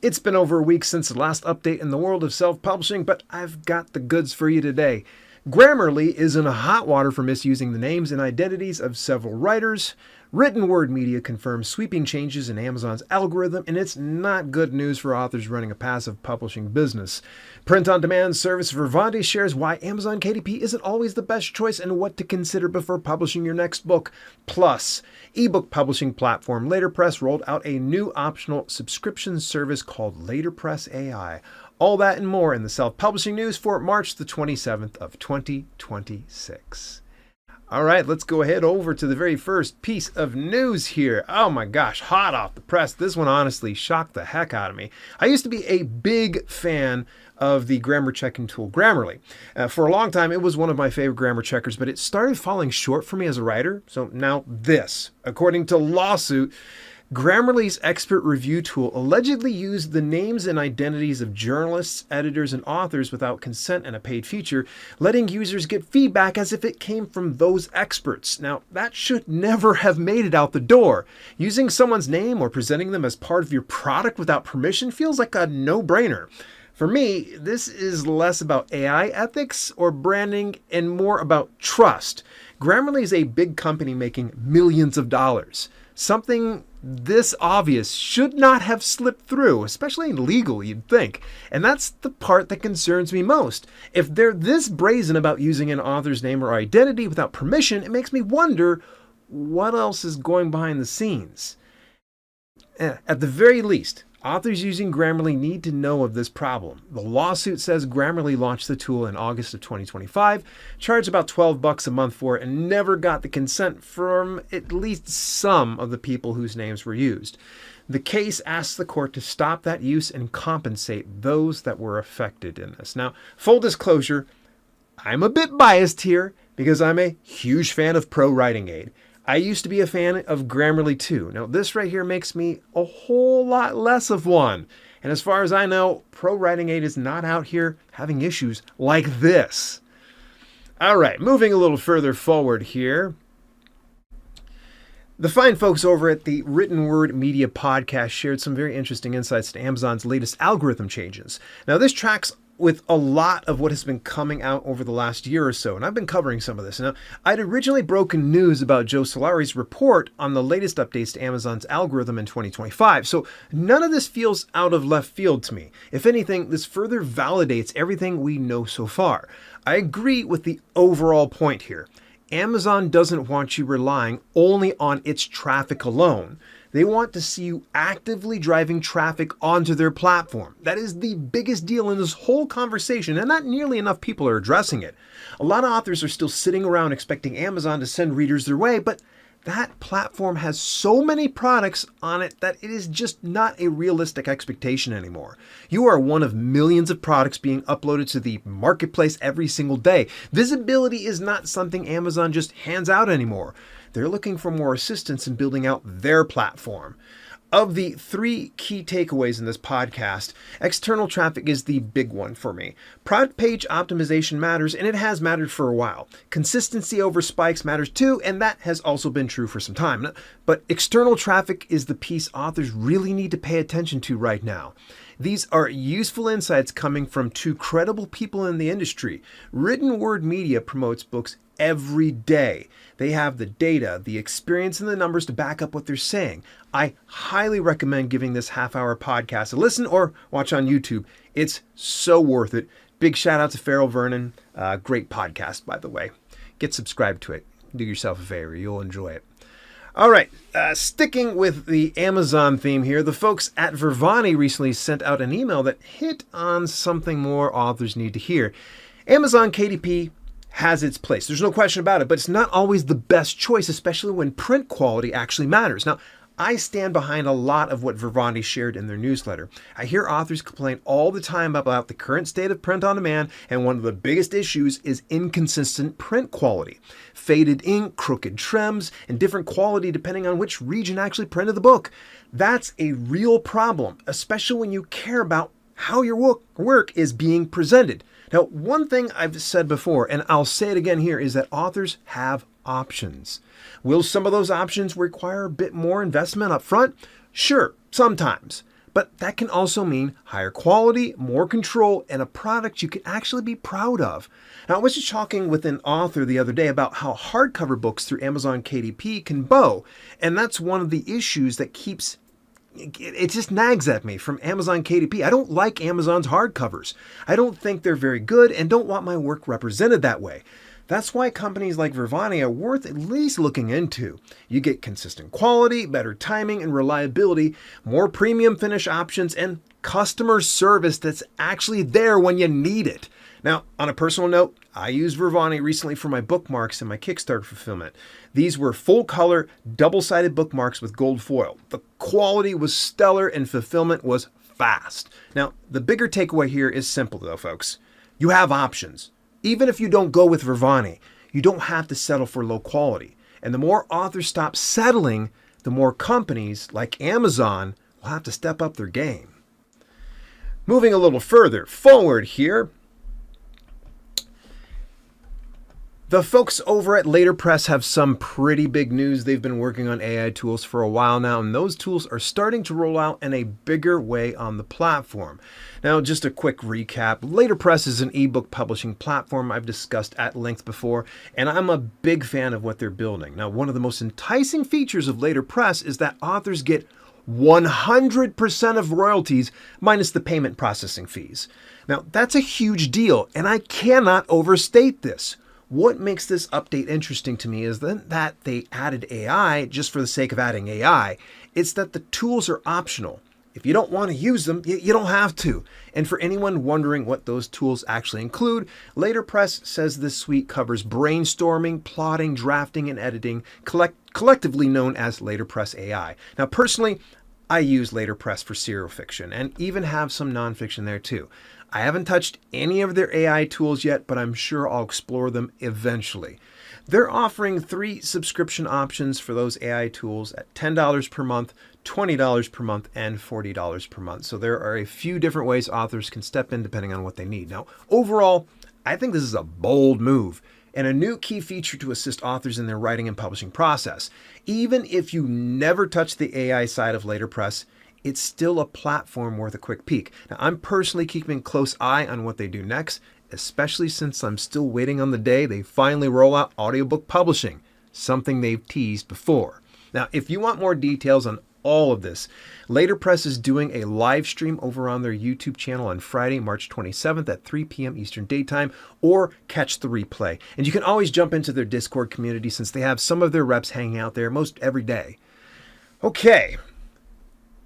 It's been over a week since the last update in the world of self-publishing, but I've got the goods for you today. Grammarly is in hot water for misusing the names and identities of several writers. Written word media confirms sweeping changes in Amazon's algorithm, and it's not good news for authors running a passive publishing business. Print-on-demand service Vervanté shares why Amazon KDP isn't always the best choice and what to consider before publishing your next book. Plus, ebook publishing platform Laterpress rolled out a new optional subscription service called Laterpress AI. All that and more in the self-publishing news for March the 27th of 2026. All right, let's go ahead over to the very first piece of news here. Oh my gosh, hot off the press. This one honestly shocked the heck out of me. I used to be a big fan of the grammar checking tool Grammarly. For a long time, it was one of my favorite grammar checkers, but it started falling short for me as a writer. So now this, according to lawsuit, Grammarly's expert review tool allegedly used the names and identities of journalists, editors, and authors without consent and a paid feature, letting users get feedback as if it came from those experts. Now, that should never have made it out the door. Using someone's name or presenting them as part of your product without permission feels like a no-brainer. For me, this is less about AI ethics or branding and more about trust. Grammarly is a big company making millions of dollars. Something this obvious should not have slipped through, especially legal, you'd think. And that's the part that concerns me most. If they're this brazen about using an author's name or identity without permission, it makes me wonder what else is going behind the scenes. At the very least, authors using Grammarly need to know of this problem. The lawsuit says Grammarly launched the tool in August of 2025, charged about $12 a month for it, and never got the consent from at least some of the people whose names were used. The case asks the court to stop that use and compensate those that were affected in this. Now, full disclosure, I'm a bit biased here because I'm a huge fan of Pro Writing Aid. I used to be a fan of Grammarly too. Now this right here makes me a whole lot less of one. And as far as I know, Pro Writing Aid is not out here having issues like this. All right, moving a little further forward here. The fine folks over at the Written Word Media podcast shared some very interesting insights to Amazon's latest algorithm changes. Now this tracks with a lot of what has been coming out over the last year or so, and I've been covering some of this. Now, I'd originally broken news about Joe Solari's report on the latest updates to Amazon's algorithm in 2025, so none of this feels out of left field to me. If anything, this further validates everything we know so far. I agree with the overall point here. Amazon doesn't want you relying only on its traffic alone. They want to see you actively driving traffic onto their platform. That is the biggest deal in this whole conversation, and not nearly enough people are addressing it. A lot of authors are still sitting around expecting Amazon to send readers their way, but that platform has so many products on it that it is just not a realistic expectation anymore. You are one of millions of products being uploaded to the marketplace every single day. Visibility is not something Amazon just hands out anymore. They're looking for more assistance in building out their platform. Of the three key takeaways in this podcast, external traffic is the big one for me. Product page optimization matters, and it has mattered for a while. Consistency over spikes matters too, and that has also been true for some time. But external traffic is the piece authors really need to pay attention to right now. These are useful insights coming from two credible people in the industry. Written Word Media promotes books every day. They have the data, the experience, and the numbers to back up what they're saying. I highly recommend giving this half-hour podcast a listen or watch on YouTube. It's so worth it. Big shout out to Farrell Vernon. Great podcast, by the way. Get subscribed to it. Do yourself a favor. You'll enjoy it. All right, sticking with the Amazon theme here, the folks at Vervanté recently sent out an email that hit on something more authors need to hear. Amazon KDP has its place. There's no question about it, but it's not always the best choice, especially when print quality actually matters. Now, I stand behind a lot of what Vervanté shared in their newsletter. I hear authors complain all the time about the current state of print on demand, and one of the biggest issues is inconsistent print quality. Faded ink, crooked trims, and different quality depending on which region actually printed the book. That's a real problem, especially when you care about how your work is being presented. Now, one thing I've said before, and I'll say it again here, is that authors have options. Will some of those options require a bit more investment up front? Sure, sometimes. But that can also mean higher quality, more control, and a product you can actually be proud of. Now, I was just talking with an author the other day about how hardcover books through Amazon KDP can bow, and that's one of the issues that keeps it just nags at me from Amazon KDP. I don't like Amazon's hardcovers. I don't think they're very good and don't want my work represented that way. That's why companies like Vervanté are worth at least looking into. You get consistent quality, better timing and reliability, more premium finish options, and customer service that's actually there when you need it. Now, on a personal note, I used Vervanté recently for my bookmarks and my Kickstarter fulfillment. These were full-color, double-sided bookmarks with gold foil. The quality was stellar and fulfillment was fast. Now, the bigger takeaway here is simple though, folks. You have options. Even if you don't go with Vervanté, you don't have to settle for low quality. And the more authors stop settling, the more companies like Amazon will have to step up their game. Moving a little further forward here, the folks over at Laterpress have some pretty big news. They've been working on AI tools for a while now, and those tools are starting to roll out in a bigger way on the platform. Now, just a quick recap. Laterpress is an ebook publishing platform I've discussed at length before, and I'm a big fan of what they're building. Now, one of the most enticing features of Laterpress is that authors get 100% of royalties minus the payment processing fees. Now, that's a huge deal, and I cannot overstate this. What makes this update interesting to me is that they added AI just for the sake of adding AI. It's that the tools are optional. If you don't want to use them, you don't have to. And for anyone wondering what those tools actually include, Laterpress says this suite covers brainstorming, plotting, drafting, and editing, collectively known as Laterpress AI. Now, personally, I use Laterpress for serial fiction and even have some nonfiction there too. I haven't touched any of their AI tools yet, but I'm sure I'll explore them eventually. They're offering 3 subscription options for those AI tools at $10 per month, $20 per month, and $40 per month. So there are a few different ways authors can step in depending on what they need. Now, overall, I think this is a bold move and a new key feature to assist authors in their writing and publishing process. Even if you never touch the AI side of Laterpress, it's still a platform worth a quick peek. Now, I'm personally keeping a close eye on what they do next, especially since I'm still waiting on the day they finally roll out audiobook publishing, something they've teased before. Now, if you want more details on all of this, Laterpress is doing a live stream over on their YouTube channel on Friday, March 27th at 3 p.m. Eastern Daytime, or catch the replay. And you can always jump into their Discord community since they have some of their reps hanging out there most every day. Okay.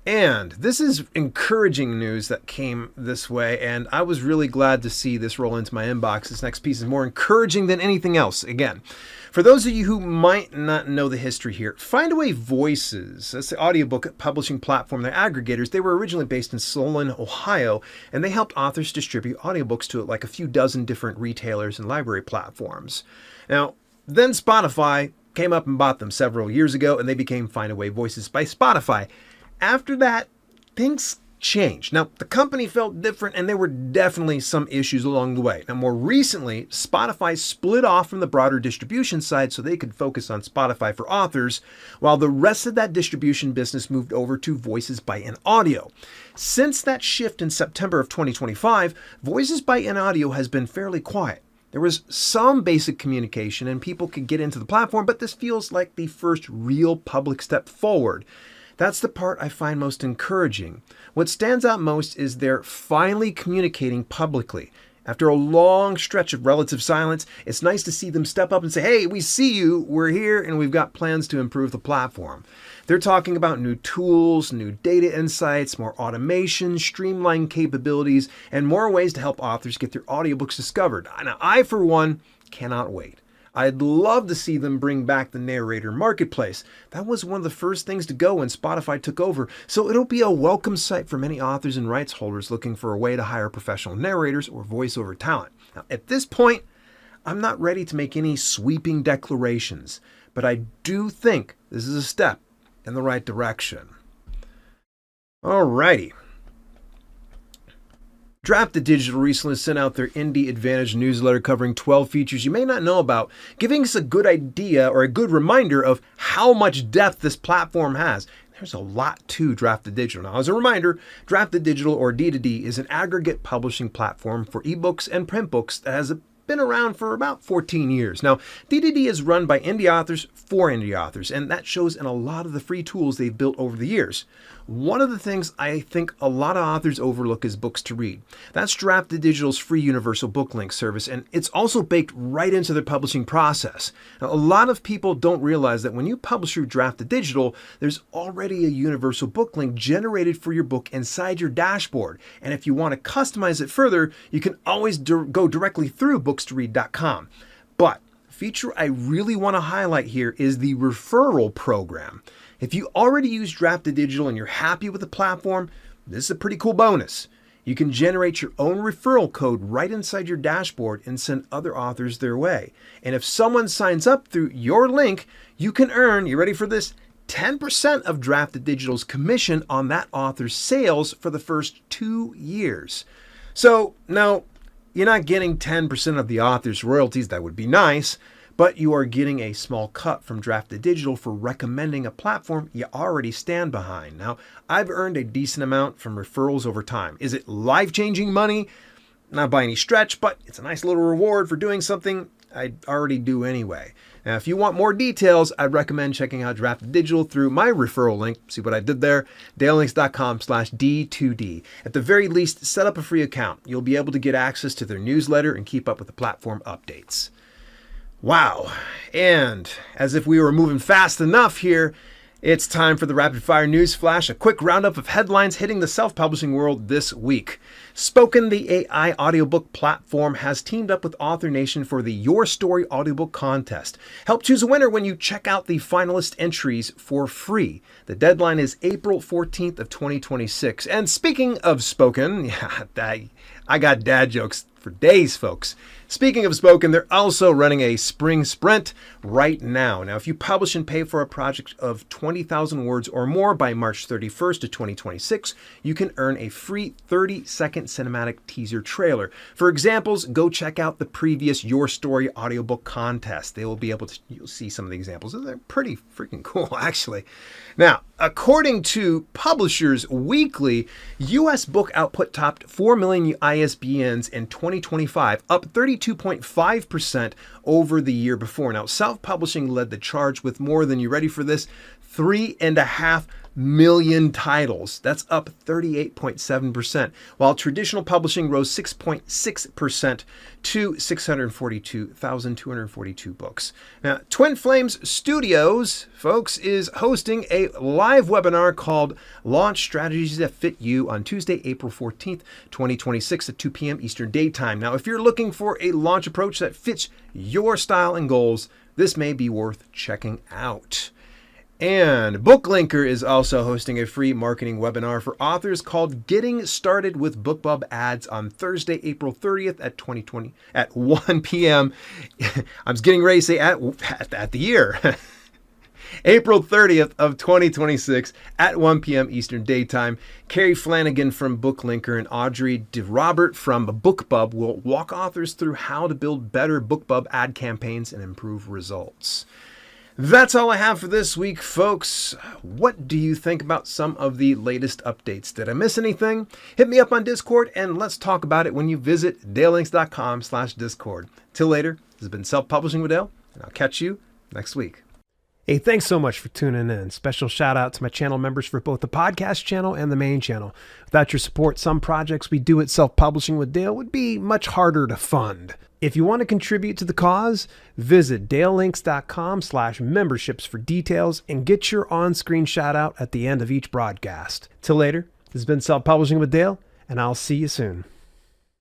And this is encouraging news that came this way, and I was really glad to see this roll into my inbox. This next piece is more encouraging than anything else. Again, for those of you who might not know the history here, Findaway Voices, that's the audiobook publishing platform, they're aggregators. They were originally based in Solon, Ohio, and they helped authors distribute audiobooks to like a few dozen different retailers and library platforms. Now, then Spotify came up and bought them several years ago, and they became Findaway Voices by Spotify. After that, things changed. Now, the company felt different, and there were definitely some issues along the way. Now, more recently, Spotify split off from the broader distribution side so they could focus on Spotify for authors, while the rest of that distribution business moved over to Voices by INAudio. Since that shift in September of 2025, Voices by INAudio has been fairly quiet. There was some basic communication, and people could get into the platform, but this feels like the first real public step forward. That's the part I find most encouraging. What stands out most is they're finally communicating publicly. After a long stretch of relative silence, it's nice to see them step up and say, hey, we see you, we're here, and we've got plans to improve the platform. They're talking about new tools, new data insights, more automation, streamlined capabilities, and more ways to help authors get their audiobooks discovered. Now, I, for one, cannot wait. I'd love to see them bring back the narrator marketplace. That was one of the first things to go when Spotify took over, so it'll be a welcome sight for many authors and rights holders looking for a way to hire professional narrators or voiceover talent. Now, at this point, I'm not ready to make any sweeping declarations, but I do think this is a step in the right direction. Alrighty. Drafted Digital recently sent out their Indie Advantage newsletter covering 12 features you may not know about, giving us a good idea or a good reminder of how much depth this platform has. There's a lot to Draft2Digital. Now, as a reminder, Draft2Digital, or D2D, is an aggregate publishing platform for ebooks and print books that has been around for about 14 years. Now, D2D is run by indie authors for indie authors, and that shows in a lot of the free tools they've built over the years. One of the things I think a lot of authors overlook is books to read. That's Draft2Digital's free universal book link service, and it's also baked right into their publishing process. Now, a lot of people don't realize that when you publish through Draft2Digital, there's already a universal book link generated for your book inside your dashboard. And if you want to customize it further, you can always go directly through bookstoread.com. But a feature I really want to highlight here is the referral program. If you already use Draft2Digital and you're happy with the platform, this is a pretty cool bonus. You can generate your own referral code right inside your dashboard and send other authors their way. And if someone signs up through your link, you can earn, you ready for this, 10% of Draft2Digital's commission on that author's sales for the first 2 years. So now, you're not getting 10% of the author's royalties. That would be nice. But you are getting a small cut from Draft2Digital for recommending a platform you already stand behind. Now, I've earned a decent amount from referrals over time. Is it life-changing money? Not by any stretch, but it's a nice little reward for doing something I already do anyway. Now, if you want more details, I'd recommend checking out Draft2Digital through my referral link. See what I did there? dalelinks.com/D2D. At the very least, set up a free account. You'll be able to get access to their newsletter and keep up with the platform updates. Wow. And as if we were moving fast enough here, it's time for the Rapid Fire News Flash, a quick roundup of headlines hitting the self-publishing world this week. Spoken, the AI audiobook platform, has teamed up with Author Nation for the Your Story audiobook contest. Help choose a winner when you check out the finalist entries for free. The deadline is April 14th of 2026. And speaking of Spoken, I got dad jokes for days, folks. Speaking of Spoken, they're also running a spring sprint right now. Now, if you publish and pay for a project of 20,000 words or more by March 31st of 2026, you can earn a free 30-second cinematic teaser trailer. For examples, go check out the previous Your Story audiobook contest. They will be able to, you'll see some of the examples. They're pretty freaking cool, actually. Now, according to Publishers Weekly, U.S. book output topped 4 million ISBNs in 2025, up 32.5% over the year before. Now, self-publishing led the charge with more than, you ready for this, 3.5 million titles. That's up 38.7%, while traditional publishing rose 6.6% to 642,242 books. Now, Twin Flames Studios, folks, is hosting a live webinar called Launch Strategies That Fit You on Tuesday, April 14th, 2026 at 2 p.m. Eastern Daytime. Now, if you're looking for a launch approach that fits your style and goals, this may be worth checking out. And BookLinker is also hosting a free marketing webinar for authors called Getting Started with BookBub Ads on Thursday, April 30th at 1 p.m. I was getting ready to say at the year. April 30th of 2026 at 1 p.m. Eastern Daytime. Carrie Flanagan from BookLinker and Audrey DeRobert from BookBub will walk authors through how to build better BookBub ad campaigns and improve results. That's all I have for this week, folks. What do you think about some of the latest updates? Did I miss anything? Hit me up on Discord and let's talk about it when you visit dalelinks.com/Discord. Till later, this has been Self-Publishing with Dale, and I'll catch you next week. Hey, thanks so much for tuning in. Special shout out to my channel members for both the podcast channel and the main channel. Without your support, some projects we do at Self-Publishing with Dale would be much harder to fund. If you want to contribute to the cause, visit dalelinks.com/memberships for details and get your on-screen shout out at the end of each broadcast. Till later, this has been Self-Publishing with Dale, and I'll see you soon.